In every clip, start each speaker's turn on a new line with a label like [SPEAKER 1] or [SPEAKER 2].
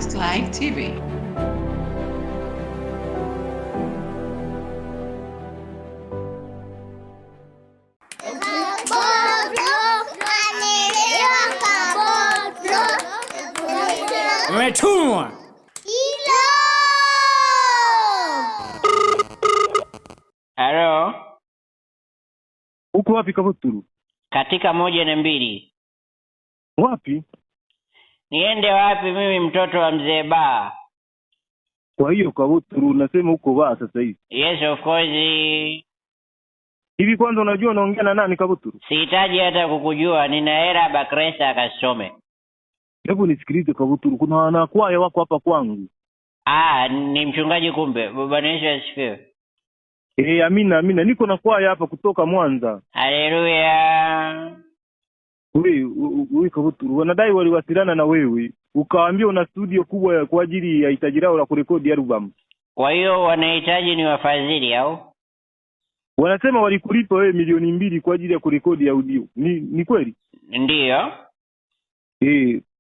[SPEAKER 1] Podcast Live TV.
[SPEAKER 2] Umetumwa.
[SPEAKER 3] Halo.
[SPEAKER 4] Uko wapi Kabuturu?
[SPEAKER 3] Katika 1 na 2.
[SPEAKER 4] Wapi?
[SPEAKER 3] Niende wapi mimi mtoto wa mzee Ba?
[SPEAKER 4] Kwa hiyo Kabuturu unasema uko Ba sasa hivi?
[SPEAKER 3] Yes of course.
[SPEAKER 4] Hivi kwanza unajua unaongea na nani Kabuturu?
[SPEAKER 3] Sihitaji hata kukujua, nina hela Bakresa akasome.
[SPEAKER 4] Hebu nisikilize Kabuturu, kuna wanakwaya wako hapa kwangu.
[SPEAKER 3] Ni mchungaji kumbe. Bwana Yesu asifiwe.
[SPEAKER 4] Amina, niko na kwaya hapa kutoka Mwanza.
[SPEAKER 3] Haleluya.
[SPEAKER 4] Wewe Kabuturu, wanadai waliwasiliana na wewe, ukawaambia una studio kubwa kwa ajili ya hitaji lao la kurekodi album.
[SPEAKER 3] Kwa hiyo wanahitaji ni wafadhili au?
[SPEAKER 4] Wanasema walikulipa wewe milioni 2 kwa ajili ya kurekodi audio. Ni kweli?
[SPEAKER 3] Ndiyo.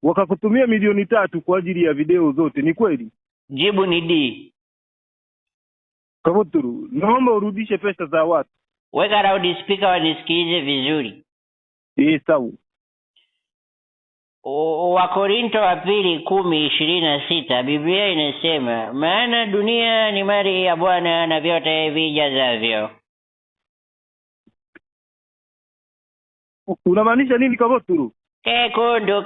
[SPEAKER 4] Wakakutumia milioni 3 kwa ajili ya video zote. Ni kweli?
[SPEAKER 3] Jibu ni D.
[SPEAKER 4] Kabuturu, naomba urudishe pesa za watu.
[SPEAKER 3] Weka loudspeaker wanisikilize vizuri.
[SPEAKER 4] Sawa.
[SPEAKER 3] Wakorinto wa 2:10-26 Biblia inasema, maana dunia ni mali ya Bwana na vyote vijazavyo.
[SPEAKER 4] Unamaanisha nini Kabuturu?
[SPEAKER 3] Kekundu.